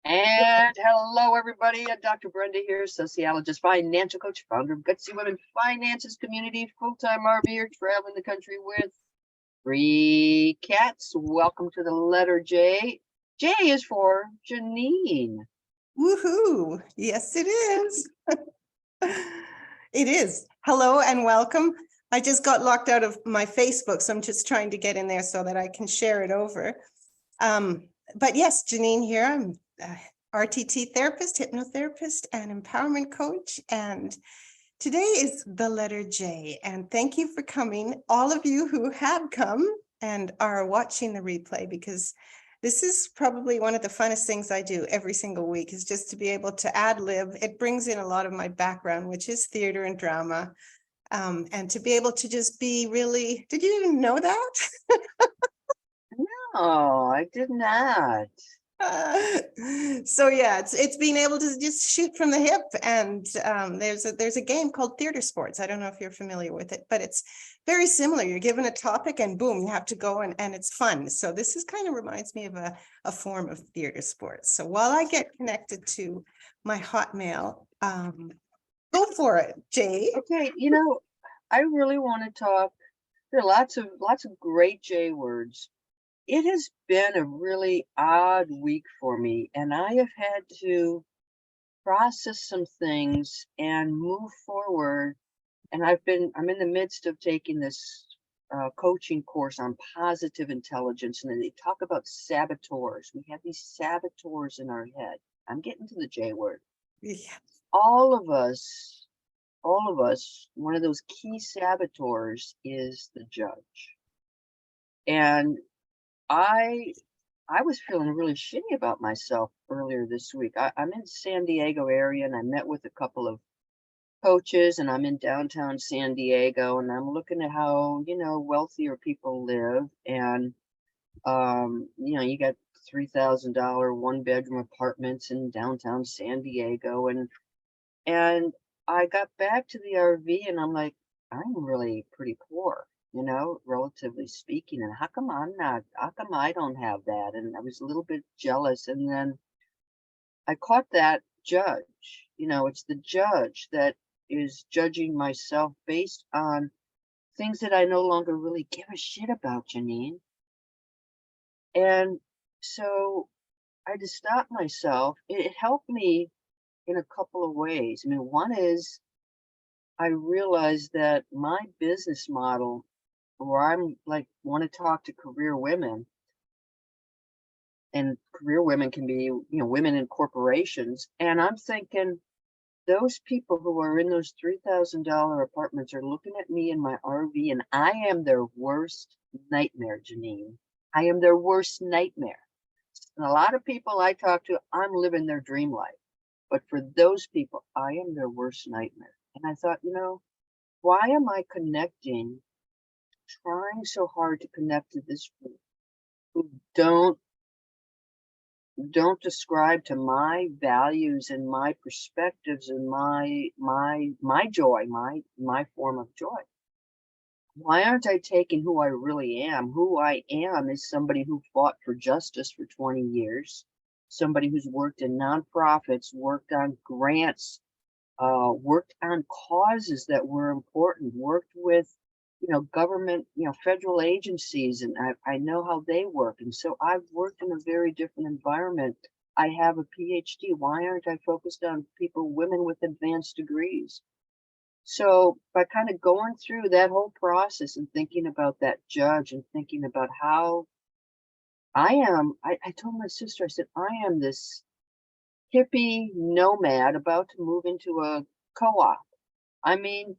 And hello, everybody. Dr. Brenda here, sociologist, financial coach, founder of Gutsy Women Finances Community, full-time RVer, traveling the country with 3 cats. Welcome to the letter J. J is for Janine. Woohoo! Yes, it is. It is. Hello and welcome. I just got locked out of my Facebook, so I'm just trying to get in there so that I can share it over. But yes, Janine here. I'm RTT therapist, hypnotherapist, and empowerment coach. And today is the letter J. And thank you for coming, all of you who have come and are watching the replay, because this is probably one of the funnest things I do every single week, is just to be able to ad lib. It brings in a lot of my background, which is theater and drama. And to be able to just be really, did you even know that? No, I did not. So yeah, it's being able to just shoot from the hip. And there's a game called theater sports. I don't know if you're familiar with it, but it's very similar. You're given a topic and boom, you have to go and it's fun. So this is kind of reminds me of a form of theater sports. So while I get connected to my Hotmail, go for it, Jay. Okay, I really want to talk. There are lots of great J words. It has been a really odd week for me, and I have had to process some things and move forward. And I'm in the midst of taking this coaching course on positive intelligence, and then they talk about saboteurs. We have these saboteurs in our head. I'm getting to the J word. Yeah. All of us, one of those key saboteurs is the judge. And I was feeling really shitty about myself earlier this week. I'm in San Diego area, and I met with a couple of coaches, and I'm in downtown San Diego, and I'm looking at how, wealthier people live. And, you got $3,000 1-bedroom apartments in downtown San Diego. And I got back to the RV, and I'm like, I'm really pretty poor, relatively speaking. And how come I don't have that? And I was a little bit jealous. And then I caught that judge. It's the judge that is judging myself based on things that I no longer really give a shit about, Janine. And so I had to stop myself. It helped me in a couple of ways. I mean, one is I realized that my business model, where I'm like, want to talk to career women, and career women can be, women in corporations. And I'm thinking those people who are in those $3,000 apartments are looking at me in my RV, and I am their worst nightmare, Janine. I am their worst nightmare. And a lot of people I talk to, I'm living their dream life. But for those people, I am their worst nightmare. And I thought, why am I trying so hard to connect to this group who don't describe to my values and my perspectives and my joy, my form of joy? Why aren't I taking who I really am? Who I am is somebody who fought for justice for 20 years, somebody who's worked in nonprofits, worked on grants, worked on causes that were important, worked with, government, federal agencies, and I know how they work. And so I've worked in a very different environment. I have a PhD. Why aren't I focused on women with advanced degrees? So by kind of going through that whole process and thinking about that judge and thinking about how I told my sister, I said, I am this hippie nomad about to move into a co-op. I mean,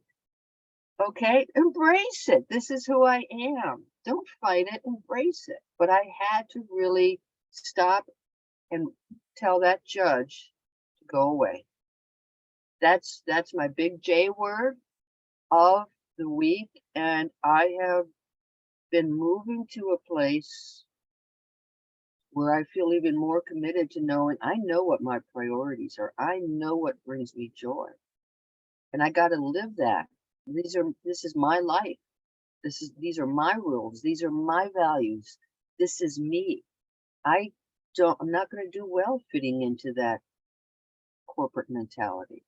okay, embrace it. This is who I am. Don't fight it, embrace it. But I had to really stop and tell that judge to go away. That's my big J word of the week. And I have been moving to a place where I feel even more committed to knowing I know what my priorities are. I know what brings me joy. And I got to live that. This is my life. These are my rules. These are my values. This is me. I I'm not going to do well fitting into that corporate mentality,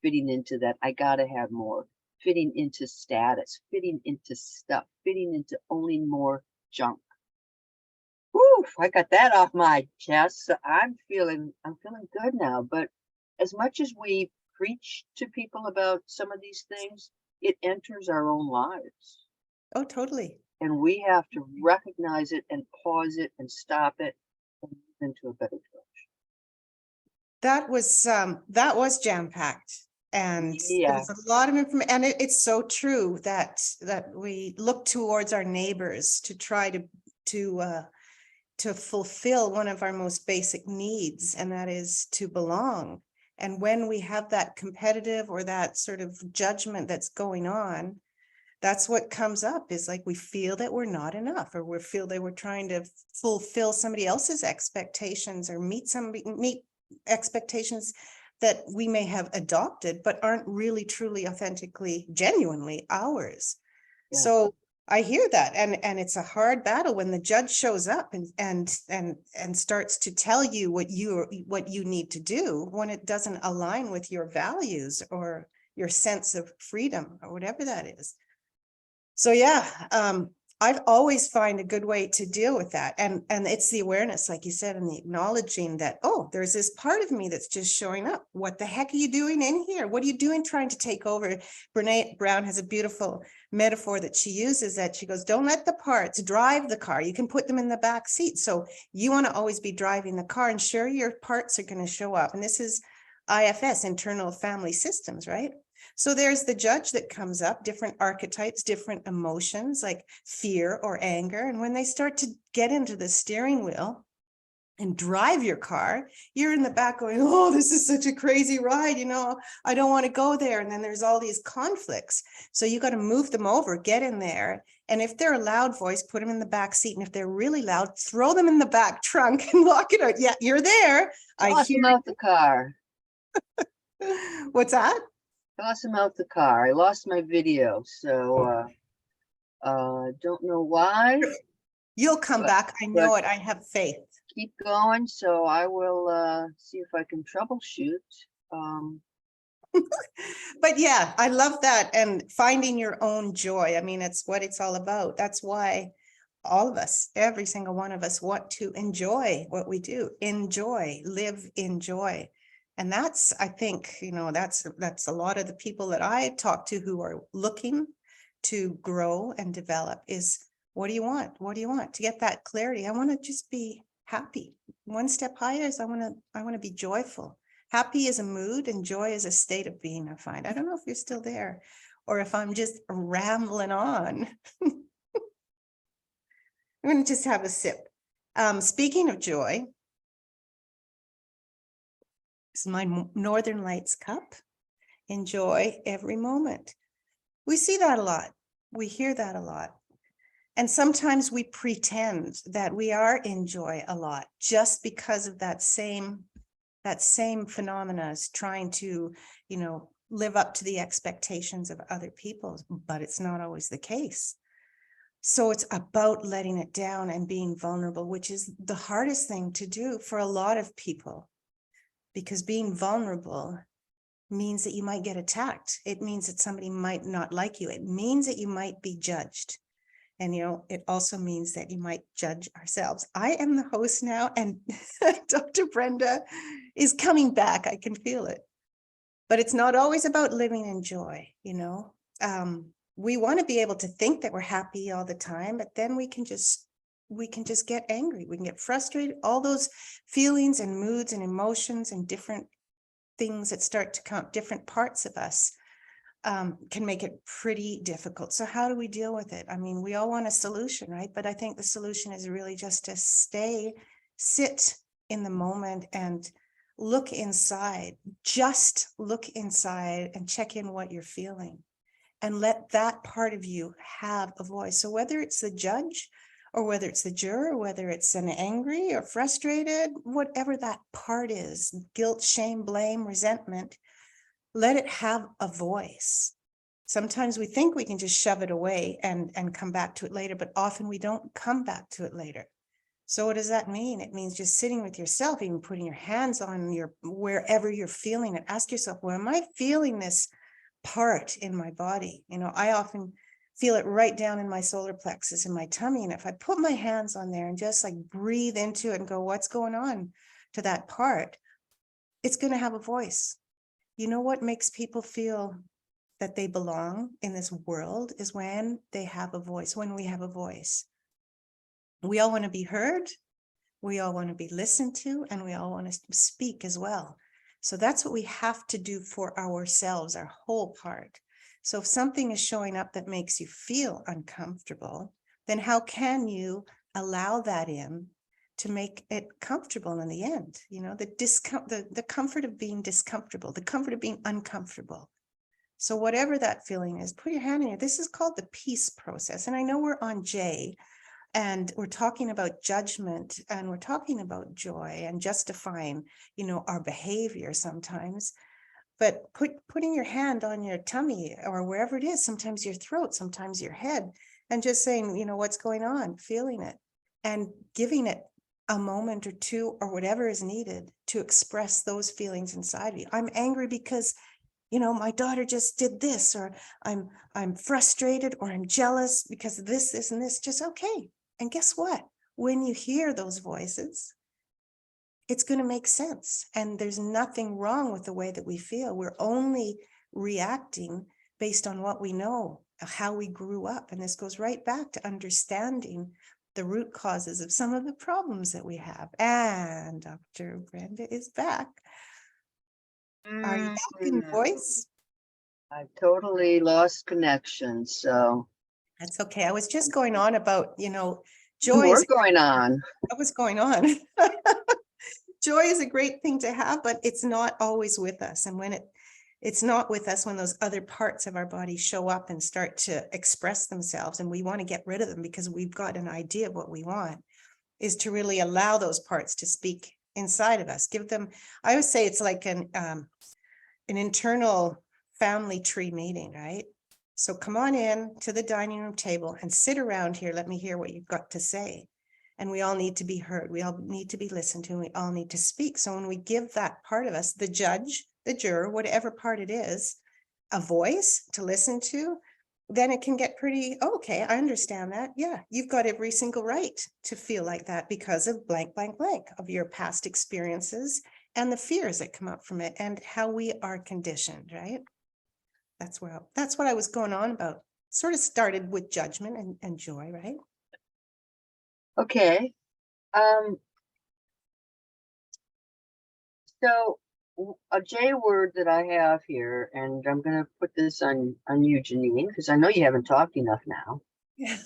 fitting into that I gotta have more, fitting into status, fitting into stuff, fitting into owning more junk. Whew, I got that off my chest. So I'm feeling good now. But as much as we preach to people about some of these things, it enters our own lives. Oh, totally. And we have to recognize it and pause it and stop it and move into a better direction. That was jam-packed, and there Yeah. was a lot of information, and it's so true that we look towards our neighbors to try to fulfill one of our most basic needs, and that is to belong. And when we have that competitive or that sort of judgment that's going on, that's what comes up, is like we feel that we're not enough, or we feel that we're trying to fulfill somebody else's expectations or meet expectations that we may have adopted but aren't really truly authentically genuinely ours. Yeah. So I hear that, and it's a hard battle when the judge shows up and starts to tell you what you need to do when it doesn't align with your values or your sense of freedom or whatever that is. So yeah, I've always find a good way to deal with that. And it's the awareness, like you said, and the acknowledging that, oh, there's this part of me that's just showing up. What the heck are you doing in here? What are you doing trying to take over? Brene Brown has a beautiful metaphor that she uses, that she goes, don't let the parts drive the car. You can put them in the back seat. So you want to always be driving the car, and sure, your parts are going to show up. And this is IFS, internal family systems, right? So there's the judge that comes up, different archetypes, different emotions like fear or anger. And when they start to get into the steering wheel and drive your car, you're in the back going, oh, this is such a crazy ride. I don't want to go there. And then there's all these conflicts. So you got to move them over, get in there. And if they're a loud voice, put them in the back seat. And if they're really loud, throw them in the back trunk and lock it out. Yeah, you're there. Toss them out the car. What's that? Toss them out the car. I lost my video, so don't know why. You'll come back. I know it. I have faith. Keep going. So I will see if I can troubleshoot. But yeah, I love that. And finding your own joy. I mean, it's what it's all about. That's why all of us, every single one of us, want to enjoy what we do. Enjoy, live in joy. And that's, I think, that's a lot of the people that I talk to who are looking to grow and develop is, what do you want? What do you want? To get that clarity. I want to just be happy. One step higher is I want to be joyful. Happy is a mood and joy is a state of being, I find. I don't know if you're still there or if I'm just rambling on. I'm going to just have a sip. Speaking of joy, this is my Northern Lights cup. Enjoy every moment. We see that a lot. We hear that a lot. And sometimes we pretend that we are in joy a lot just because of that same phenomena is trying to, live up to the expectations of other people, but it's not always the case. So it's about letting it down and being vulnerable, which is the hardest thing to do for a lot of people, because being vulnerable means that you might get attacked. It means that somebody might not like you. It means that you might be judged. And, it also means that you might judge ourselves. I am the host now, and Dr. Brenda is coming back. I can feel it. But it's not always about living in joy, we want to be able to think that we're happy all the time, but then we can just get angry. We can get frustrated. All those feelings and moods and emotions and different things that start to count different parts of us can make it pretty difficult. So how do we deal with it? I mean, we all want a solution, right? But I think the solution is really just to sit in the moment and look inside, just look inside and check in what you're feeling and let that part of you have a voice. So whether it's the judge or whether it's the juror, whether it's an angry or frustrated, whatever that part is, guilt, shame, blame, resentment, let it have a voice. Sometimes we think we can just shove it away and come back to it later, but often we don't come back to it later. So what does that mean? It means just sitting with yourself, even putting your hands on your, wherever you're feeling it. Ask yourself, well, am I feeling this part in my body? I often feel it right down in my solar plexus in my tummy. And if I put my hands on there and just like breathe into it and go, what's going on to that part? It's going to have a voice. You know what makes people feel that they belong in this world is when they have a voice, when we have a voice. We all want to be heard. We all want to be listened to, and we all want to speak as well. So that's what we have to do for ourselves, our whole part. So if something is showing up that makes you feel uncomfortable, then how can you allow that in to make it comfortable in the end? The comfort of being discomfortable, the comfort of being uncomfortable. So whatever that feeling is, put your hand in it. This is called the peace process. And I know we're on J, and we're talking about judgment, and we're talking about joy and justifying, our behavior sometimes. But putting your hand on your tummy or wherever it is, sometimes your throat, sometimes your head, and just saying, what's going on, feeling it, and giving it a moment or two or whatever is needed to express those feelings inside of you. I'm angry because my daughter just did this, or I'm frustrated, or I'm jealous because of this, and this. Just okay. And guess what? When you hear those voices, it's going to make sense. And there's nothing wrong with the way that we feel. We're only reacting based on what we know, how we grew up. And this goes right back to understanding the root causes of some of the problems that we have. And Dr. Brenda is back. Are you back in voice? I totally lost connection, so. That's okay. I was just going on about, Joy is going on. What was going on? Joy is a great thing to have, but it's not always with us. And when it's not with us, when those other parts of our body show up and start to express themselves, and we want to get rid of them because we've got an idea of what we want, is to really allow those parts to speak inside of us. Give them, I always say it's like an internal family tree meeting, right? So come on in to the dining room table and sit around here. Let me hear what you've got to say. And we all need to be heard. We all need to be listened to. And we all need to speak. So when we give that part of us, the judge, the juror, whatever part it is, a voice to listen to, then it can get pretty, okay, I understand that. Yeah, you've got every single right to feel like that because of blank, blank, blank of your past experiences and the fears that come up from it and how we are conditioned, right? That's what I was going on about. Sort of started with judgment and joy, right? Okay. So a J word that I have here, and I'm going to put this on you, Janine, because I know you haven't talked enough now. Yeah,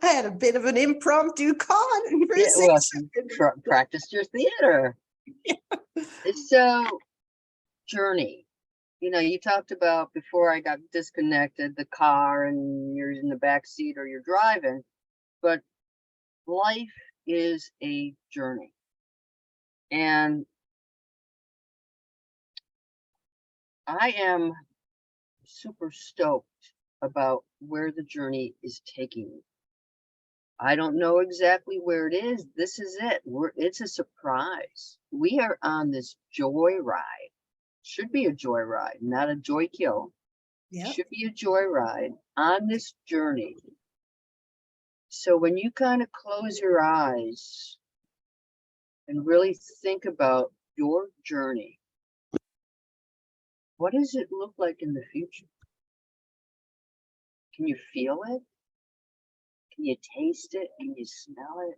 I had a bit of an impromptu conversation. Yeah, well, practice your theater. Yeah. So, journey. You talked about before I got disconnected, the car, and you're in the back seat or you're driving, but life is a journey. And I am super stoked about where the journey is taking me. I don't know exactly where it is. This is it. It's a surprise. We are on this joy ride. Should be a joy ride, not a joy kill. Yeah. Should be a joy ride on this journey. So when you kind of close your eyes and really think about your journey, what does it look like in the future? Can you feel it? Can you taste it? Can you smell it?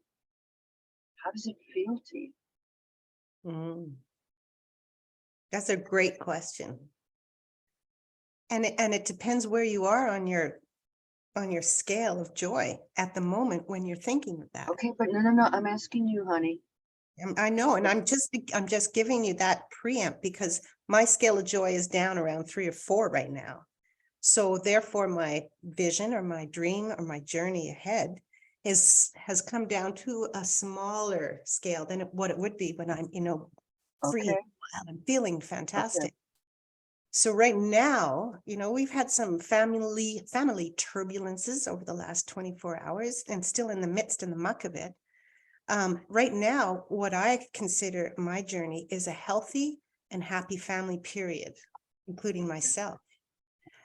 How does it feel to you? That's a great question. And it depends where you are on your scale of joy at the moment when you're thinking of that. Okay, but no, I'm asking you, honey. I know, and I'm just giving you that preempt because my scale of joy is down around 3 or 4 right now. So therefore my vision or my dream or my journey ahead has come down to a smaller scale than what it would be when I'm, free and wild and feeling fantastic. Okay. So right now, we've had some family turbulences over the last 24 hours and still in the midst of the muck of it. Right now, what I consider my journey is a healthy and happy family period, including myself.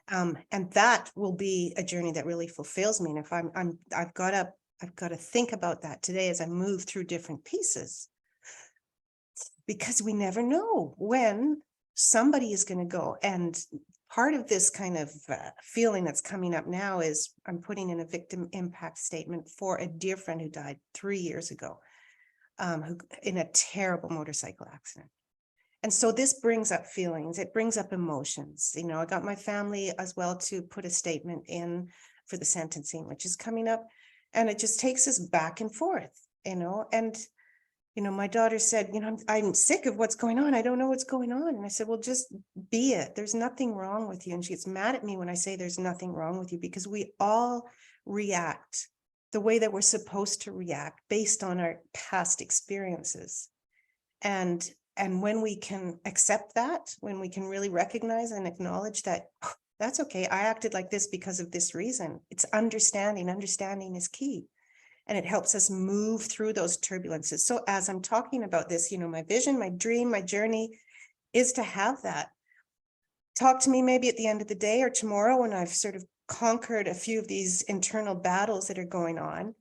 And that will be a journey that really fulfills me. And if I've got to think about that today as I move through different pieces, because we never know when somebody is going to go. And part of this kind of feeling that's coming up now is I'm putting in a victim impact statement for a dear friend who died 3 years ago, who in a terrible motorcycle accident. And so this brings up feelings, it brings up emotions. You know, I got my family as well to put a statement in for the sentencing, which is coming up. And it just takes us back and forth, you know. And, you know, my daughter said, you know, I'm sick of what's going on. I don't know what's going on. And I said, well, just be it. There's nothing wrong with you. And she gets mad at me when I say there's nothing wrong with you, because we all react the way that we're supposed to react based on our past experiences. And when we can accept that, when we can really recognize and acknowledge that, oh, that's okay, I acted like this because of this reason. It's understanding. Understanding is key. And it helps us move through those turbulences. So as I'm talking about this, you know, my vision, my dream, my journey is to have that. Talk to me maybe at the end of the day or tomorrow when I've sort of conquered a few of these internal battles that are going on.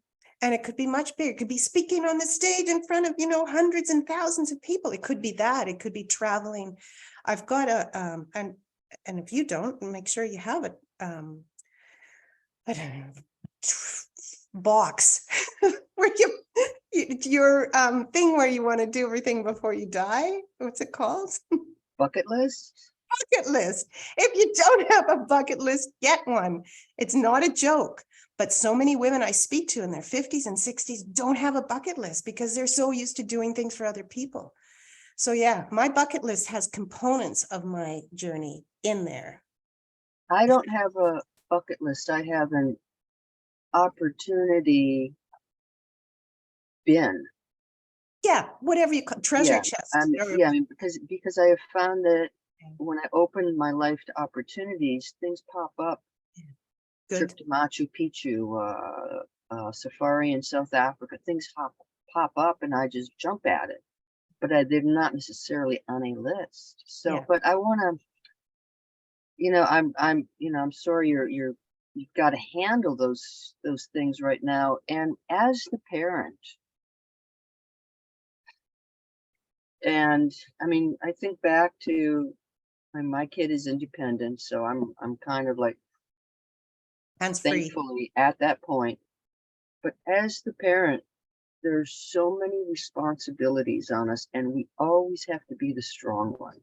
And it could be much bigger. It could be speaking on the stage in front of, you know, hundreds and thousands of people. It could be that. It could be traveling. I've got a, and if you don't, make sure you have a, I don't know, box where your thing where you want to do everything before you die. What's it called? Bucket list. Bucket list. If you don't have a bucket list, get one. It's not a joke. But so many women I speak to in their 50s and 60s don't have a bucket list because they're so used to doing things for other people. So yeah, my bucket list has components of my journey in there. I don't have a bucket list. I have an opportunity bin. Yeah, whatever you call treasure chest. I mean, because I have found that when I open my life to opportunities, things pop up. Trip Good. to Machu Picchu, safari in South Africa, things pop up and I just jump at it, but they're not necessarily on a list. So, Yeah. but I want to, you know, I'm sorry you've got to handle those things right now. And as the parent, and I mean, I think back to my kid is independent, so I'm kind of like, Hands-free. thankfully at that point. But as the parent, there's so many responsibilities on us, and we always have to be the strong one.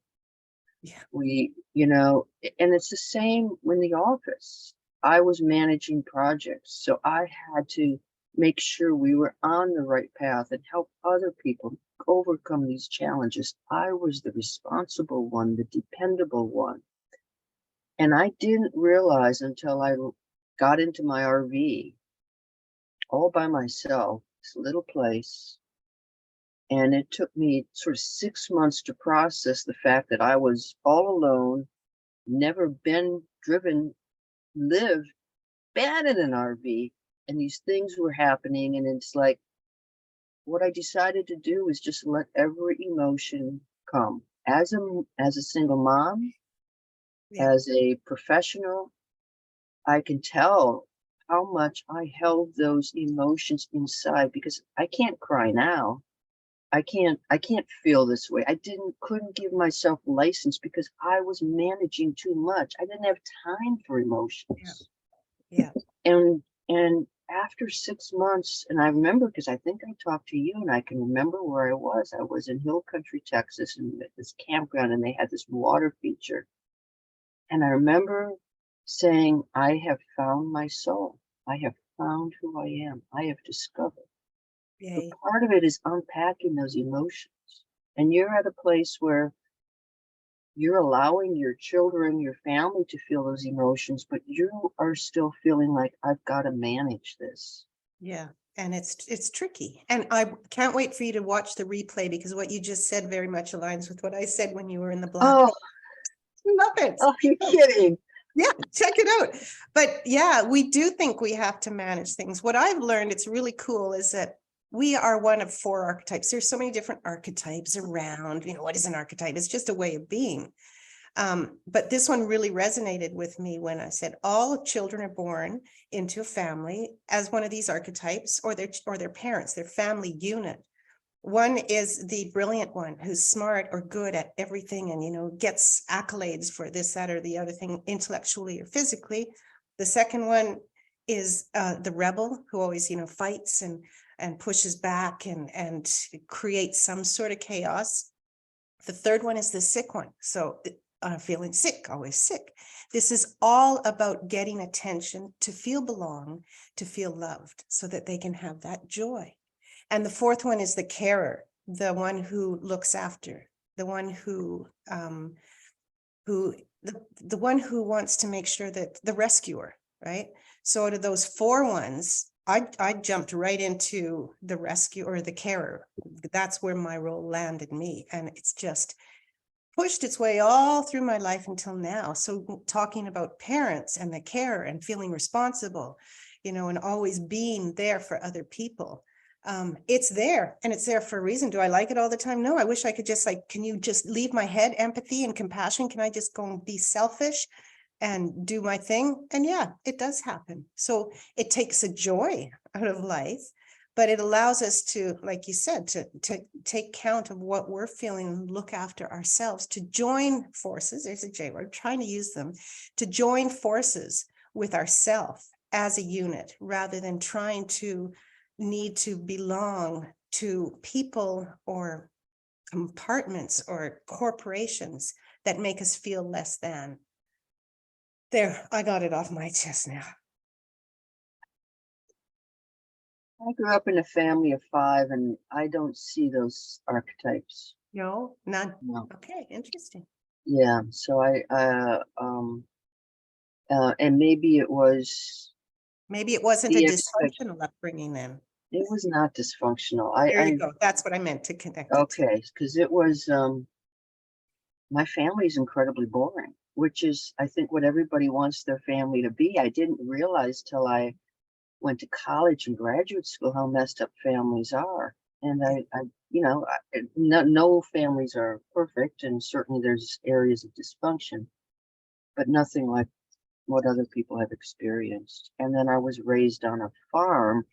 Yeah. We, you know, and it's the same in the office. I was managing projects, so I had to make sure we were on the right path and help other people overcome these challenges. I was the responsible one, the dependable one. And I didn't realize until I got into my RV all by myself, this little place. And it took me sort of 6 months to process the fact that I was all alone, never been driven, lived, been in an RV, and these things were happening. And it's like, what I decided to do was just let every emotion come. As a single mom, Yeah. as a professional, I can tell how much I held those emotions inside, because I can't cry now. I can't feel this way. I couldn't give myself license because I was managing too much. I didn't have time for emotions. Yeah. And after 6 months, and I remember because I think I talked to you, and I can remember where I was. I was in Hill Country, Texas, and at this campground, and they had this water feature. And I remember saying, I have found my soul. I have found who I am. I have discovered. But Yay. part of it is unpacking those emotions. And you're at a place where you're allowing your children, your family to feel those emotions, but you are still feeling like, I've got to manage this. Yeah. And it's tricky. And I can't wait for you to watch the replay, because what you just said very much aligns with what I said when you were in the black. Oh, Love it. oh, you're kidding. Yeah, check it out. But yeah, we do think we have to manage things. What I've learned, it's really cool, is that we are one of 4 archetypes. There's so many different archetypes around, what is an archetype? It's just a way of being. But this one really resonated with me when I said all children are born into a family as one of these archetypes, or their parents, their family unit. One is the brilliant one who's smart or good at everything and, gets accolades for this, that, or the other thing, intellectually or physically. The second one is the rebel who always, fights and pushes back and creates some sort of chaos. The third one is the sick one. So feeling sick, always sick. This is all about getting attention, to feel belong, to feel loved, so that they can have that joy. And the fourth one is the carer, the one who looks after, the one who the one who wants to make sure that the rescuer, right? So out of those 4 ones, I jumped right into the rescue or the carer. That's where my role landed me. And it's just pushed its way all through my life until now. So talking about parents and the care and feeling responsible, and always being there for other people. It's there, and it's there for a reason. Do I like it all the time? No, I wish I could just can you just leave my head empathy and compassion? Can I just go and be selfish and do my thing? And yeah, it does happen. So it takes a joy out of life, but it allows us to, like you said, to take count of what we're feeling and look after ourselves, to join forces. There's a J word, trying to use them, to join forces with ourselves as a unit, rather than trying to need to belong to people or compartments or corporations that make us feel less than. There, I got it off my chest now. I grew up in a family of 5, and I don't see those archetypes. No, none. No. Okay, interesting. Yeah, so and maybe it was wasn't a the dysfunctional upbringing then. It was not dysfunctional. There you go. That's what I meant to connect it to. Okay, because it was my family is incredibly boring, which is, I think, what everybody wants their family to be. I didn't realize till I went to college and graduate school how messed up families are. And no families are perfect, and certainly there's areas of dysfunction, but nothing like what other people have experienced. And then I was raised on a farm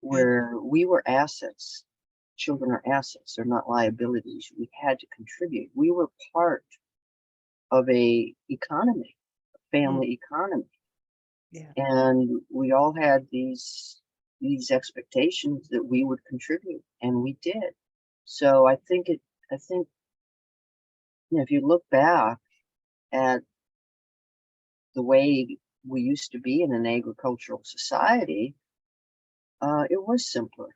where we were assets. Children are assets, they're not liabilities. We had to contribute. We were part of a economy, a family economy. Yeah. And we all had these expectations that we would contribute, and we did. So I think if you look back at the way we used to be in an agricultural society, it was simpler.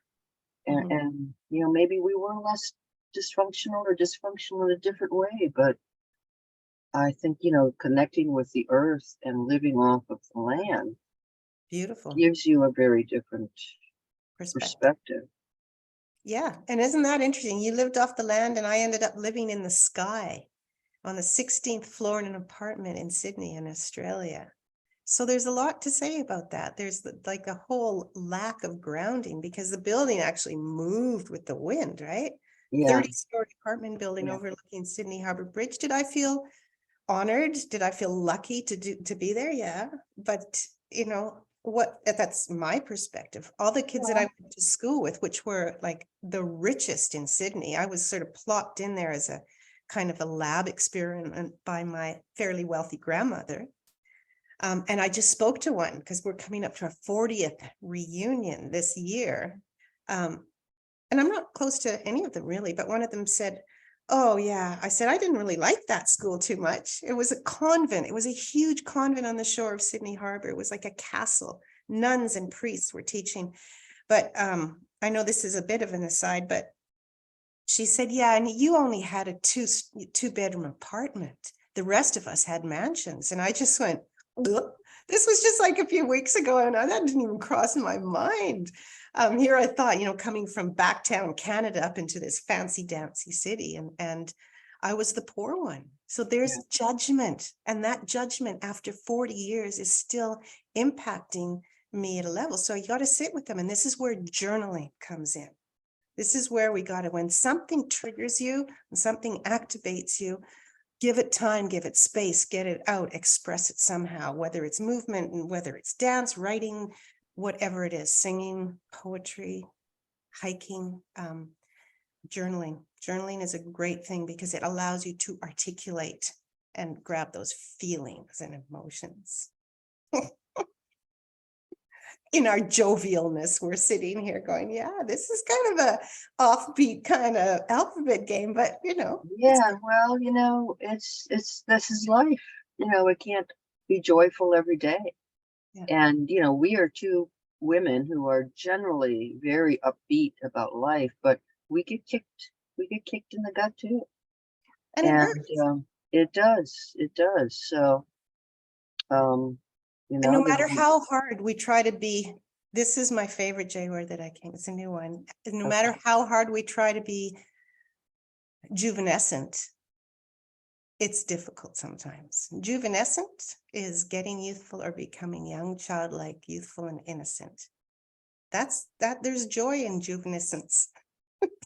And maybe we were less dysfunctional or dysfunctional in a different way, but I think, connecting with the earth and living off of the land Beautiful. gives you a very different perspective. Yeah. And isn't that interesting? You lived off the land, and I ended up living in the sky on the 16th floor in an apartment in Sydney in Australia. So there's a lot to say about that. There's like a whole lack of grounding, because the building actually moved with the wind, right? Yeah. 30-story apartment building overlooking Sydney Harbour Bridge. Did I feel honored? Did I feel lucky to be there? Yeah. But that's my perspective. All the kids that I went to school with, which were like the richest in Sydney, I was sort of plopped in there as a kind of a lab experiment by my fairly wealthy grandmother. And I just spoke to one because we're coming up to our 40th reunion this year. And I'm not close to any of them really, but one of them said, oh yeah, I said, I didn't really like that school too much. It was a convent. It was a huge convent on the shore of Sydney Harbour. It was like a castle. Nuns and priests were teaching. But I know this is a bit of an aside, but she said, yeah, and you only had a two-bedroom apartment. The rest of us had mansions. And I just went, ugh. This was just like a few weeks ago, and that didn't even cross my mind. Here I thought, coming from backtown Canada up into this fancy dancy city, and I was the poor one. So there's judgment, and that judgment after 40 years is still impacting me at a level. So you got to sit with them. And this is where journaling comes in. This is where we got to, when something triggers you and something activates you, give it time, give it space, get it out, express it somehow, whether it's movement and whether it's dance, writing, whatever it is, singing, poetry, hiking, journaling. Journaling is a great thing because it allows you to articulate and grab those feelings and emotions. In our jovialness, we're sitting here going, yeah, this is kind of a offbeat kind of alphabet game, but Yeah, well, this is life. It can't be joyful every day. Yeah. And, we are two women who are generally very upbeat about life, but we get kicked in the gut too. And it hurts. It does. So, And no matter how hard we try to be, this is my favorite J word that I came, it's a new one. No matter how hard we try to be juvenescent, it's difficult sometimes. Juvenescent is getting youthful or becoming young, childlike, youthful and innocent. There's joy in juvenescence.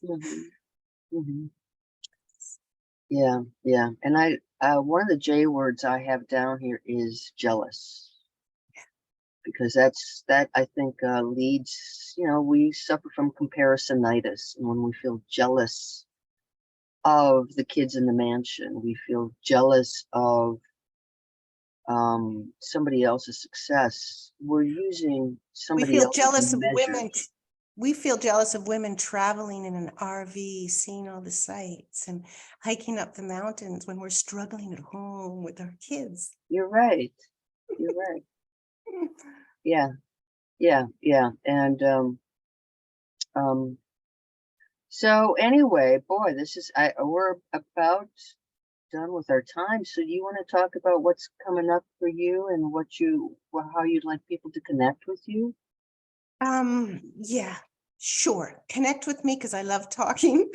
Mhm, mhm. Yeah. And one of the J words I have down here is jealous. Because that I think leads, we suffer from comparisonitis. And when we feel jealous of the kids in the mansion, we feel jealous of somebody else's success. We're using We somebody feel else's jealous of women. measures. We feel jealous of women traveling in an RV, seeing all the sights and hiking up the mountains when we're struggling at home with our kids. You're right. Yeah. And so anyway, boy, we're about done with our time. So do you want to talk about what's coming up for you and how you'd like people to connect with you? Yeah, sure. Connect with me because I love talking.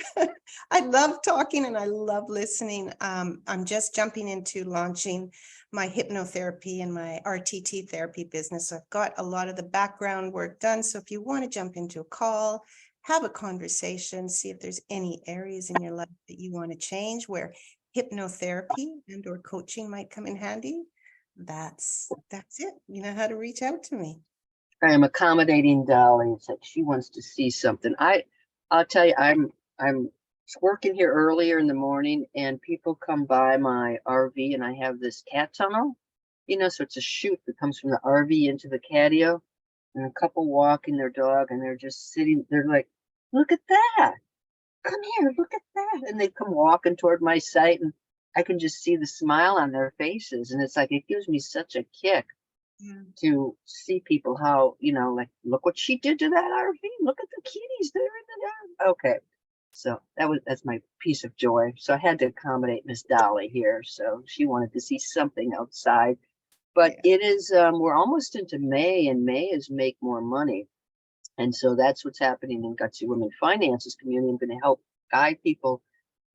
I love talking and I love listening. I'm just jumping into launching my hypnotherapy and my RTT therapy business. I've got a lot of the background work done. So if you want to jump into a call, have a conversation, see if there's any areas in your life that you want to change where hypnotherapy and or coaching might come in handy. That's it. You know how to reach out to me. I am accommodating Dolly. It's like she wants to see something. I'll tell you, I'm working here earlier in the morning and people come by my RV and I have this cat tunnel, so it's a chute that comes from the RV into the catio, and a couple walking their dog and they're just sitting, they're like, look at that. Come here, look at that. And they come walking toward my site and I can just see the smile on their faces. And it's like, it gives me such a kick to see people how, like, look what she did to that RV. Look at the kitties. They're in the RV. Okay. So that's my piece of joy. So I had to accommodate Miss Dolly here. So she wanted to see something outside. But it is, we're almost into May, and May is Make More Money. And so that's what's happening in Gutsy Women Finances community. I'm going to help guide people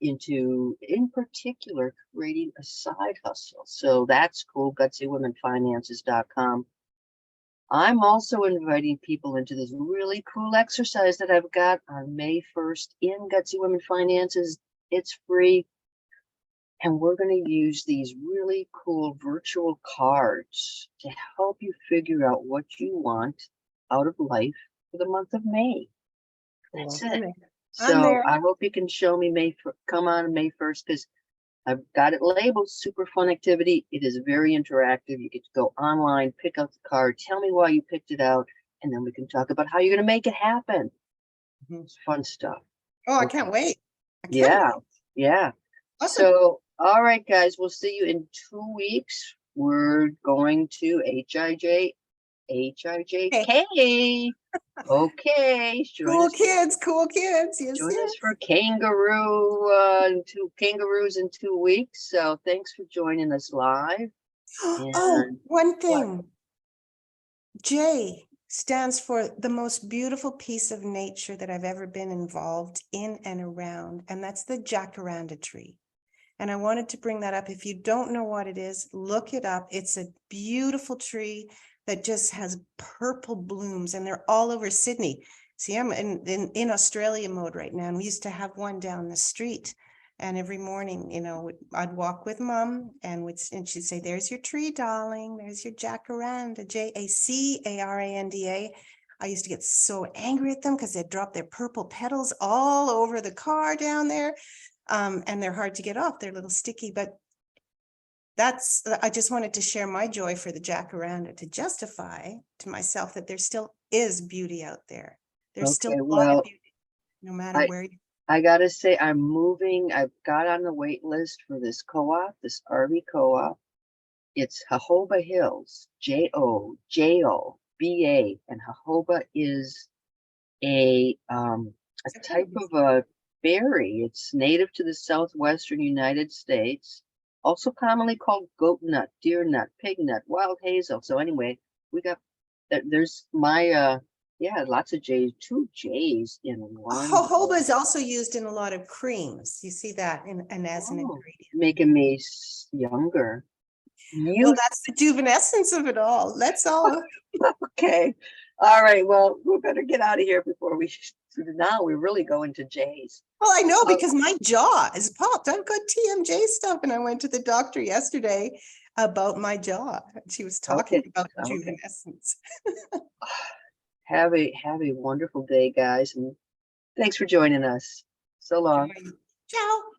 into, in particular, creating a side hustle. So that's cool, gutsywomenfinances.com. I'm also inviting people into this really cool exercise that I've got on May 1st in Gutsy Women Finances. It's free. And we're going to use these really cool virtual cards to help you figure out what you want out of life for the month of May. That's it. So I hope you can show me come on May 1st, because I've got it labeled super fun activity. It is very interactive. You get to go online, pick out the card, tell me why you picked it out, and then we can talk about how you're going to make it happen. It's fun stuff. Oh, I can't wait. Yeah. Awesome. So, all right, guys, we'll see you in 2 weeks. We're going to HIJK. Okay. Cool kids. Yes, Join us for kangaroos in 2 weeks. So thanks for joining us live. Oh, one thing. J stands for the most beautiful piece of nature that I've ever been involved in and around, and that's the jacaranda tree. And I wanted to bring that up. If you don't know what it is, look it up. It's a beautiful tree that just has purple blooms, and they're all over Sydney. See, I'm in Australia mode right now, and we used to have one down the street. And every morning, you know, I'd walk with Mom, and she'd say, "There's your tree, darling. There's your jacaranda, Jacaranda." I used to get so angry at them because they'd drop their purple petals all over the car down there. And they're hard to get off. They're a little sticky, but I just wanted to share my joy for the jacaranda to justify to myself that there still is beauty out there. There's still Okay, a lot of well, beauty, no matter where you. I gotta say, I'm moving. I've got on the wait list for this co-op, this RV co-op. It's Jojoba Hills, Jojoba, and jojoba is a type of a berry. It's native to the southwestern United States, also commonly called goat nut, deer nut, pig nut, wild hazel. So anyway, we got there's my yeah, lots of J's, 2 J's in one. Jojoba is also used in a lot of creams. You see that and as an ingredient. Making me younger. Well, that's the juvenescence of it all. Let's all. Okay. All right. Well, we better get out of here before now we really go into J's. Well, I know, because my jaw is popped. I've got TMJ stuff, and I went to the doctor yesterday about my jaw. She was talking about juvenescence. Have a wonderful day, guys, and thanks for joining us. So long. Ciao.